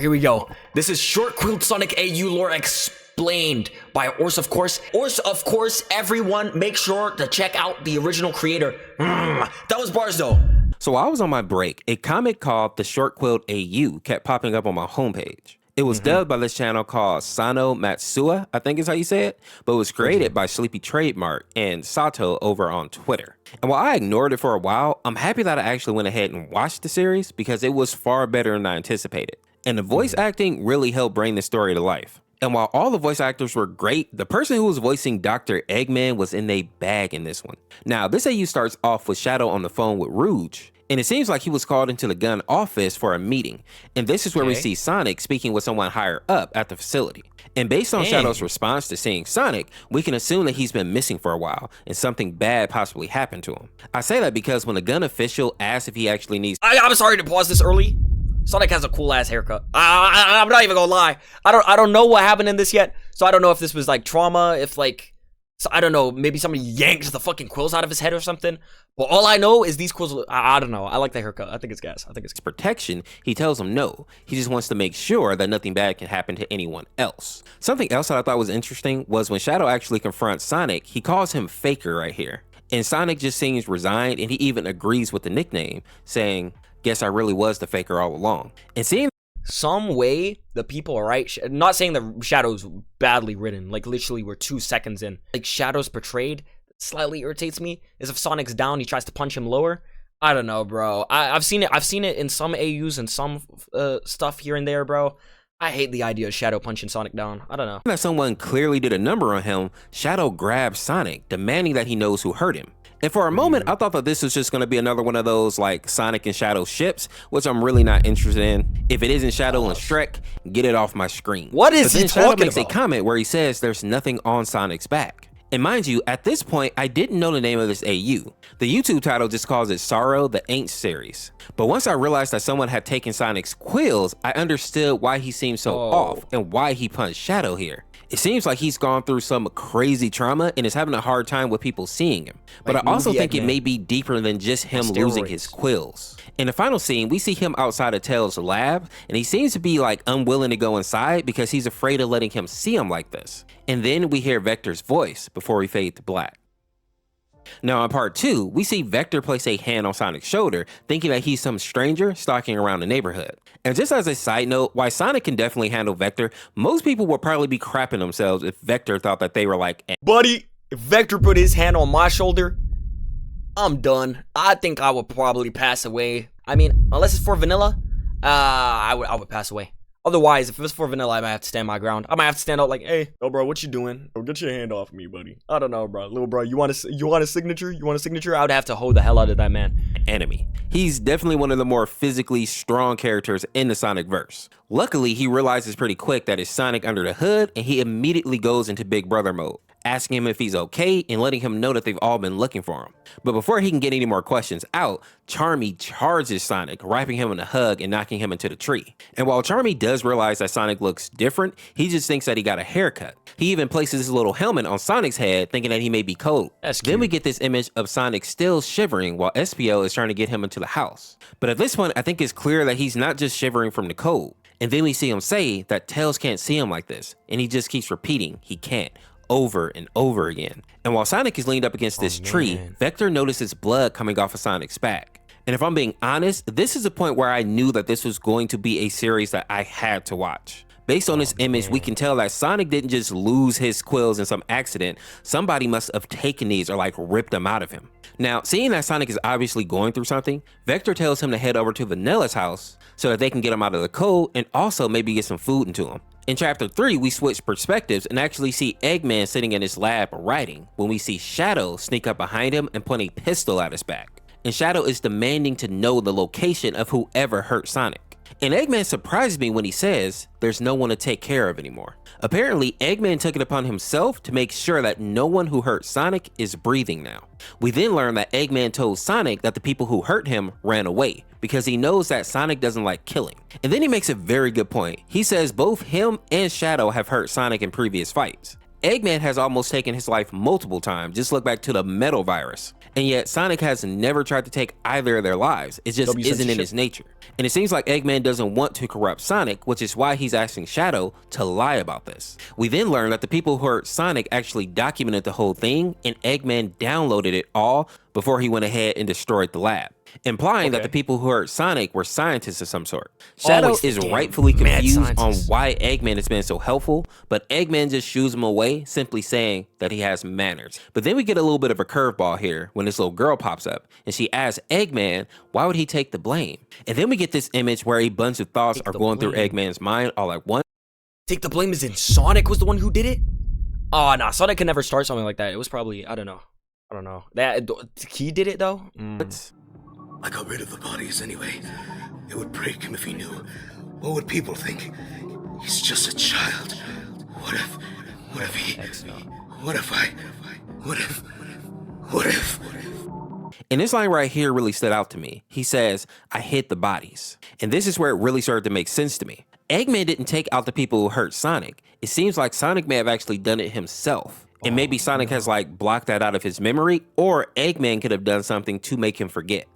Here we go. This is short quilled Sonic AU lore explained by Ors, of course. Ors, of course, everyone make sure to check out the original creator. That was bars though. So while I was on my break, a comic called The Short Quilled AU kept popping up on my homepage. It was dubbed by this channel called Sano Matsua, I think is how you say it, but it was created by Sleepy Trademark and Sato over on Twitter. And while I ignored it for a while, I'm happy that I actually went ahead and watched the series because it was far better than I anticipated. And the voice acting really helped bring the story to life. And while all the voice actors were great, the person who was voicing Dr. Eggman was in a bag in this one. Now, this AU starts off with Shadow on the phone with Rouge, and it seems like he was called into the gun office for a meeting. And this is where we see Sonic speaking with someone higher up at the facility. And based on Shadow's response to seeing Sonic, we can assume that he's been missing for a while and something bad possibly happened to him. I say that because when the gun official asks if he actually needs— I'm sorry to pause this early. Sonic has a cool ass haircut. I'm not even gonna lie. I don't know what happened in this yet, so I don't know if this was like trauma, if like, so I don't know, maybe somebody yanked the fucking quills out of his head or something. But all I know is these quills, I don't know. I like the haircut. I think it's gas. I think it's protection. He tells him no. He just wants to make sure that nothing bad can happen to anyone else. Something else that I thought was interesting was when Shadow actually confronts Sonic, he calls him Faker right here. And Sonic just seems resigned, and he even agrees with the nickname, saying, "Guess I really was the Faker all along." And seeing some way the people are right, not saying the Shadow's badly written, like literally we're 2 seconds in, like Shadow's portrayed slightly irritates me is if Sonic's down, he tries to punch him lower. I don't know, bro. I've seen it in some AUs and some stuff here and there, bro. I hate the idea of Shadow punching Sonic down. I don't know. That someone clearly did a number on him, Shadow grabs Sonic, demanding that he knows who hurt him. And for a moment, I thought that this was just going to be another one of those like Sonic and Shadow ships, which I'm really not interested in. If it isn't Shadow and Shrek, get it off my screen. What is he Shadow talking makes about? a comment where he says there's nothing on Sonic's back. And mind you, at this point, I didn't know the name of this AU. The YouTube title just calls it Sorrow the Ain't series. But once I realized that someone had taken Sonic's quills, I understood why he seemed so off and why he punched Shadow here. It seems like he's gone through some crazy trauma and is having a hard time with people seeing him. But I also think it may be deeper than just him losing his quills. In the final scene, we see him outside of Tails' lab, and he seems to be like unwilling to go inside because he's afraid of letting him see him like this. And then we hear Vector's voice before we fade to black. Now in part 2, we see Vector place a hand on Sonic's shoulder, thinking that he's some stranger stalking around the neighborhood. And just as a side note, while Sonic can definitely handle Vector, most people would probably be crapping themselves if Vector thought that they were like, buddy, if Vector put his hand on my shoulder, I'm done. I think I would probably pass away. I mean, unless it's for vanilla, I would pass away. Otherwise, if it was for vanilla, I might have to stand my ground. I might have to stand up like, hey, yo, bro, what you doing? Yo, get your hand off me, buddy. I don't know, bro. Little bro, you want a signature? You want a signature? I would have to hold the hell out of that man. Enemy. He's definitely one of the more physically strong characters in the Sonic verse. Luckily, he realizes pretty quick that it's Sonic under the hood, and he immediately goes into Big Brother mode, asking him if he's okay and letting him know that they've all been looking for him. But before he can get any more questions out, Charmy charges Sonic, wrapping him in a hug and knocking him into the tree. And while Charmy does realize that Sonic looks different, he just thinks that he got a haircut. He even places his little helmet on Sonic's head, thinking that he may be cold. That's cute. Then we get this image of Sonic still shivering while SPO is trying to get him into the house. But at this point, I think it's clear that he's not just shivering from the cold. And then we see him say that Tails can't see him like this, and he just keeps repeating he can't, over and over again. And while Sonic is leaned up against this tree, Vector notices blood coming off of Sonic's back. And if I'm being honest, this is a point where I knew that this was going to be a series that I had to watch. Based on this image, we can tell that Sonic didn't just lose his quills in some accident. Somebody must have taken these or like ripped them out of him. Now, seeing that Sonic is obviously going through something, Vector tells him to head over to Vanilla's house so that they can get him out of the cold and also maybe get some food into him. In chapter 3, we switch perspectives and actually see Eggman sitting in his lab writing when we see Shadow sneak up behind him and point a pistol at his back. And Shadow is demanding to know the location of whoever hurt Sonic. And Eggman surprises me when he says there's no one to take care of anymore. Apparently, Eggman took it upon himself to make sure that no one who hurt Sonic is breathing now. We then learn that Eggman told Sonic that the people who hurt him ran away because he knows that Sonic doesn't like killing. And then he makes a very good point. He says both him and Shadow have hurt Sonic in previous fights. Eggman has almost taken his life multiple times, just look back to the metal virus. And yet Sonic has never tried to take either of their lives. It just W isn't in censorship. his nature. And it seems like Eggman doesn't want to corrupt Sonic, which is why he's asking Shadow to lie about this. We then learn that the people who hurt Sonic actually documented the whole thing, and Eggman downloaded it all before he went ahead and destroyed the lab, implying that the people who hurt Sonic were scientists of some sort. Shadow Always is damn rightfully mad confused on scientists. why Eggman has been so helpful, but Eggman just shoos him away, simply saying that he has manners. But then we get a little bit of a curveball here when this little girl pops up, and she asks Eggman, why would he take the blame? And then we get this image where a bunch of thoughts are going through Eggman's mind all at once. Take the blame as in Sonic was the one who did it? Oh, nah, Sonic can never start something like that. It was probably, I don't know. That he did it though? I got rid of the bodies anyway. It would break him if he knew. What would people think? He's just a child. What if he... What if... And this line right here really stood out to me. He says, I hid the bodies. And this is where it really started to make sense to me. Eggman didn't take out the people who hurt Sonic. It seems like Sonic may have actually done it himself. And maybe Sonic has like blocked that out of his memory, or Eggman could have done something to make him forget.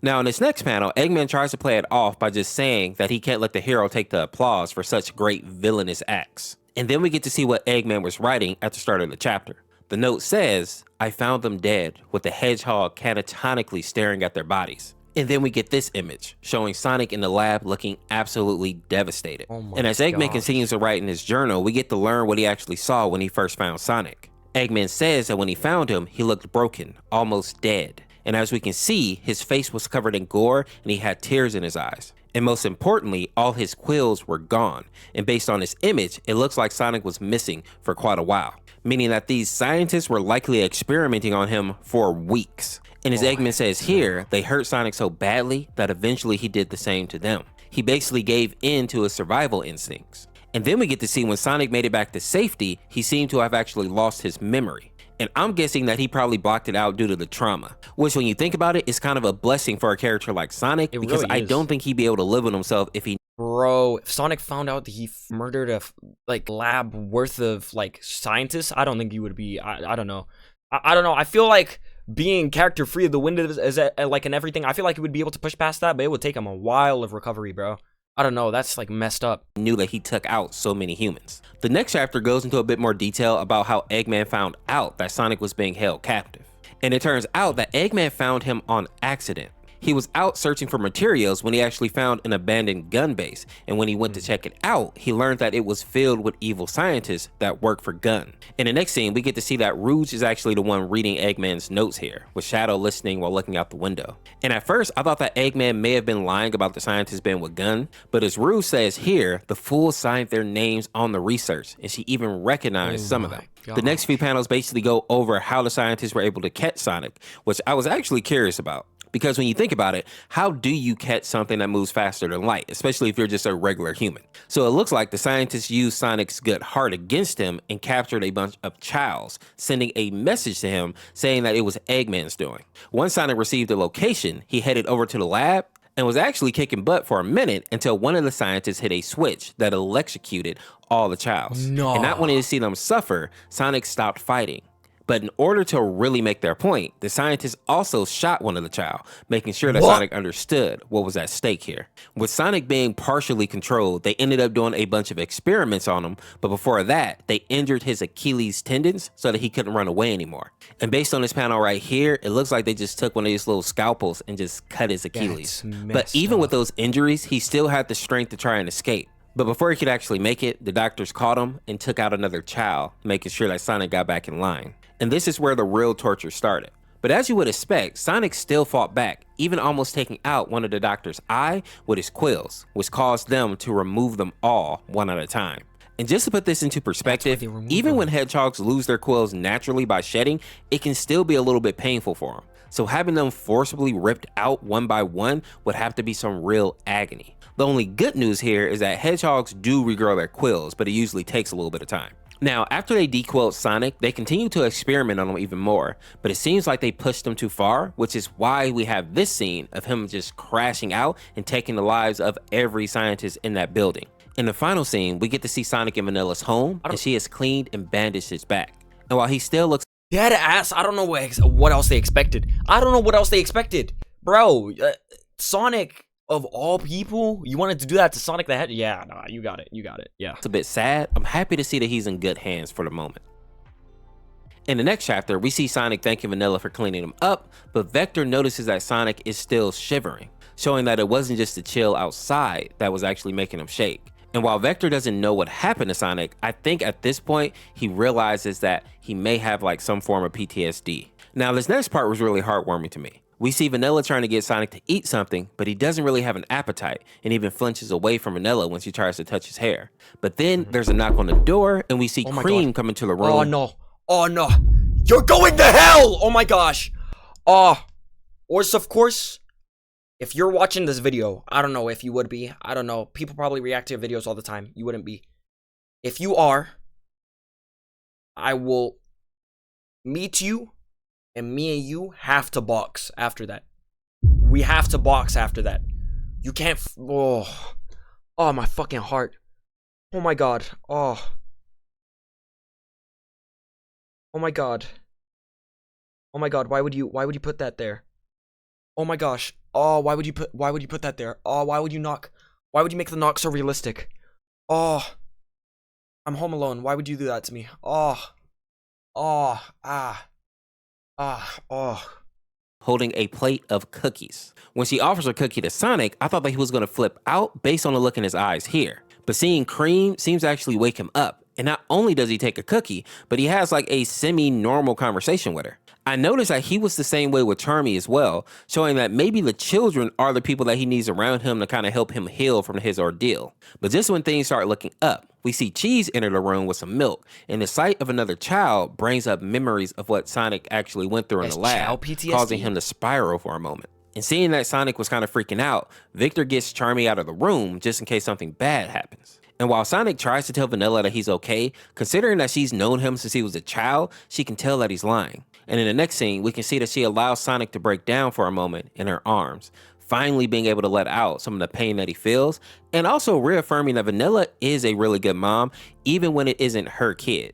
Now in this next panel, Eggman tries to play it off by just saying that he can't let the hero take the applause for such great villainous acts. And then we get to see what Eggman was writing at the start of the chapter. The note says, I found them dead, with the hedgehog catatonically staring at their bodies. And then we get this image, showing Sonic in the lab looking absolutely devastated. And as Eggman continues to write in his journal, we get to learn what he actually saw when he first found Sonic. Eggman says that when he found him, he looked broken, almost dead. And as we can see, his face was covered in gore and he had tears in his eyes. And most importantly, all his quills were gone. And based on this image, it looks like Sonic was missing for quite a while, meaning that these scientists were likely experimenting on him for weeks. And as Eggman says here, they hurt Sonic so badly that eventually he did the same to them. He basically gave in to his survival instincts. And then we get to see when Sonic made it back to safety, he seemed to have actually lost his memory. And I'm guessing that he probably blocked it out due to the trauma, which when you think about it, is kind of a blessing for a character like Sonic, because I don't think he'd be able to live with himself if he... Bro, if Sonic found out that he murdered a lab worth of scientists, I don't think he would be, I don't know. I don't know, I feel like being character free of the windows is and everything, I feel like he would be able to push past that, but it would take him a while of recovery, bro. I don't know, that's messed up. Knew that he took out so many humans. The next chapter goes into a bit more detail about how Eggman found out that Sonic was being held captive. And it turns out that Eggman found him on accident. He was out searching for materials when he actually found an abandoned gun base, and when he went to check it out, he learned that it was filled with evil scientists that work for Gun. In the next scene, we get to see that Rouge is actually the one reading Eggman's notes here, with Shadow listening while looking out the window. And at first, I thought that Eggman may have been lying about the scientists being with Gun, but as Rouge says here, the fool signed their names on the research, and she even recognized some of them. The next few panels basically go over how the scientists were able to catch Sonic, which I was actually curious about. Because when you think about it, how do you catch something that moves faster than light, especially if you're just a regular human? So it looks like the scientists used Sonic's good heart against him and captured a bunch of Chows, sending a message to him saying that it was Eggman's doing. Once Sonic received the location, he headed over to the lab and was actually kicking butt for a minute until one of the scientists hit a switch that electrocuted all the Chows. No. And not wanting to see them suffer, Sonic stopped fighting. But in order to really make their point, the scientists also shot one of the Chow, making sure that Sonic understood what was at stake here. With Sonic being partially controlled, they ended up doing a bunch of experiments on him, but before that, they injured his Achilles tendons so that he couldn't run away anymore. And based on this panel right here, it looks like they just took one of these little scalpels and just cut his Achilles. But even with those injuries, he still had the strength to try and escape. But before he could actually make it, the doctors caught him and took out another Chow, making sure that Sonic got back in line. And this is where the real torture started. But as you would expect, Sonic still fought back, even almost taking out one of the doctor's eye with his quills, which caused them to remove them all one at a time. And just to put this into perspective, even when hedgehogs lose their quills naturally by shedding, it can still be a little bit painful for them. So having them forcibly ripped out one by one would have to be some real agony. The only good news here is that hedgehogs do regrow their quills, but it usually takes a little bit of time. Now, after they dequilled Sonic, they continue to experiment on him even more, but it seems like they pushed him too far, which is why we have this scene of him just crashing out and taking the lives of every scientist in that building. In the final scene, we get to see Sonic in Vanilla's home, and she has cleaned and bandaged his back. And while he still looks Dead ass. I don't know what else they expected. I don't know what else they expected. Bro, Sonic, of all people, you wanted to do that to Sonic the Hedgehog? Yeah, nah, you got it. You got it. Yeah. It's a bit sad. I'm happy to see that he's in good hands for the moment. In the next chapter, we see Sonic thanking Vanilla for cleaning him up, but Vector notices that Sonic is still shivering, showing that it wasn't just the chill outside that was actually making him shake. And while Vector doesn't know what happened to Sonic, I think at this point, he realizes that he may have like some form of PTSD. Now, this next part was really heartwarming to me. We see Vanilla trying to get Sonic to eat something, but he doesn't really have an appetite and even flinches away from Vanilla when she tries to touch his hair. But then there's a knock on the door and we see Cream come into the room. Oh no. Oh no. You're going to hell! Oh my gosh. Or of course, if you're watching this video, I don't know if you would be. I don't know. People probably react to your videos all the time. You wouldn't be. If you are, I will meet you, and me and you have to box after that. We have to box after that. You can't. Oh, my fucking heart. Oh my god. Oh my god. Oh my god. Why would you put that there? Oh my gosh. Oh, why would you put that there? Oh, why would you make the knock so realistic? Oh, I'm home alone. Why would you do that to me? Holding a plate of cookies. When she offers a cookie to Sonic, I thought that he was going to flip out based on the look in his eyes here. But seeing Cream seems to actually wake him up. And not only does he take a cookie, but he has like a semi-normal conversation with her. I noticed that he was the same way with Charmy as well, showing that maybe the children are the people that he needs around him to kind of help him heal from his ordeal. But just when things start looking up, we see Cheese enter the room with some milk, and the sight of another child brings up memories of what Sonic actually went through in the lab, causing him to spiral for a moment. And seeing that Sonic was kind of freaking out, Victor gets Charmy out of the room just in case something bad happens. And while Sonic tries to tell Vanilla that he's okay, considering that she's known him since he was a child, she can tell that he's lying. And in the next scene, we can see that she allows Sonic to break down for a moment in her arms, finally being able to let out some of the pain that he feels, and also reaffirming that Vanilla is a really good mom, even when it isn't her kid.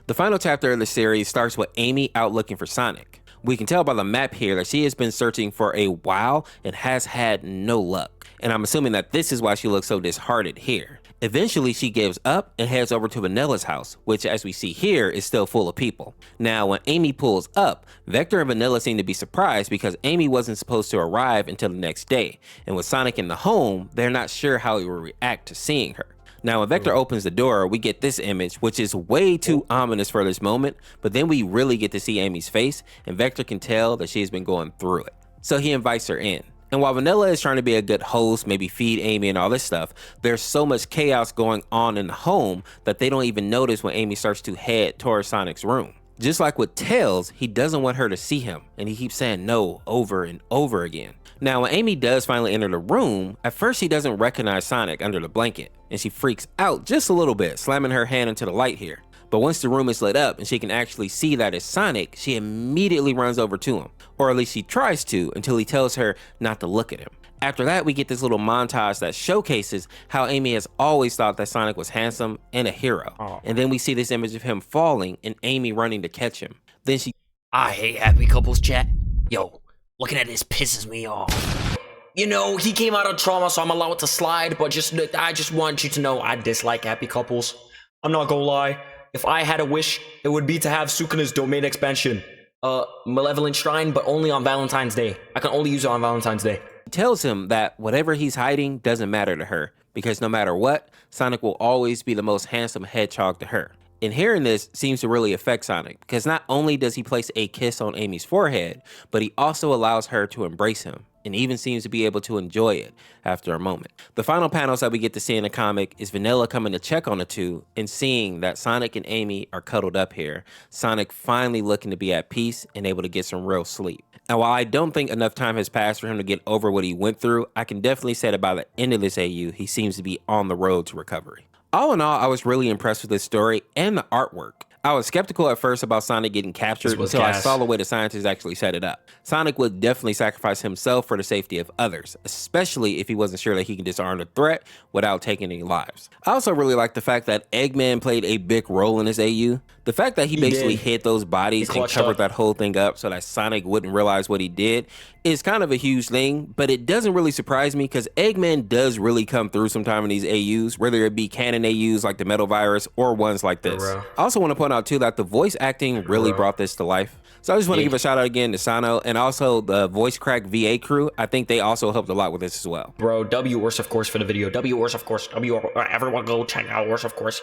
The final chapter of the series starts with Amy out looking for Sonic. We can tell by the map here that she has been searching for a while and has had no luck. And I'm assuming that this is why she looks so disheartened here. Eventually, she gives up and heads over to Vanilla's house, which as we see here is still full of people. Now, when Amy pulls up, Vector and Vanilla seem to be surprised because Amy wasn't supposed to arrive until the next day. And with Sonic in the home, they're not sure how he will react to seeing her. Now, when Vector opens the door, we get this image, which is way too ominous for this moment, but then we really get to see Amy's face, and Vector can tell that she's been going through it. So he invites her in. And while Vanilla is trying to be a good host, maybe feed Amy and all this stuff, there's so much chaos going on in the home that they don't even notice when Amy starts to head towards Sonic's room. Just like with Tails, he doesn't want her to see him, and he keeps saying no over and over again. Now, when Amy does finally enter the room, at first she doesn't recognize Sonic under the blanket, and she freaks out just a little bit, slamming her hand into the light here. But once the room is lit up and she can actually see that it's Sonic, she immediately runs over to him, or at least she tries to until he tells her not to look at him. After that, we get this little montage that showcases how Amy has always thought that Sonic was handsome and a hero. And then we see this image of him falling and Amy running to catch him. Then she... I hate happy couples, chat. Yo, looking at this pisses me off. You know, he came out of trauma, so I'm allowed to slide, but I just want you to know I dislike happy couples. I'm not gonna lie. If I had a wish, it would be to have Sukuna's domain expansion. Malevolent Shrine, but only on Valentine's Day. I can only use it on Valentine's Day. Tells him that whatever he's hiding doesn't matter to her, because no matter what, Sonic will always be the most handsome hedgehog to her. And hearing this seems to really affect Sonic, because not only does he place a kiss on Amy's forehead, but he also allows her to embrace him, and even seems to be able to enjoy it after a moment. The final panels that we get to see in the comic is Vanilla coming to check on the two and seeing that Sonic and Amy are cuddled up here, Sonic finally looking to be at peace and able to get some real sleep. And while I don't think enough time has passed for him to get over what he went through, I can definitely say that by the end of this AU, he seems to be on the road to recovery. All in all, I was really impressed with this story and the artwork. I was skeptical at first about Sonic getting captured until I saw the way the scientists actually set it up. Sonic would definitely sacrifice himself for the safety of others, especially if he wasn't sure that he can disarm the threat without taking any lives. I also really like the fact that Eggman played a big role in this AU. The fact that he basically did. hid those bodies and clutched covered up. that whole thing up so that Sonic wouldn't realize what he did is kind of a huge thing, but it doesn't really surprise me because Eggman does really come through sometime in these AUs, whether it be canon AUs like the Metal Virus or ones like this. real. I also want to point out too that the voice acting really brought this to life. So I just want to give a shout out again to Sano and also the voice crack VA crew. I think they also helped a lot with this as well. Bro, Willowispz, of course, for the video. Willowispz, of course. Everyone go check out Willowispz, of course.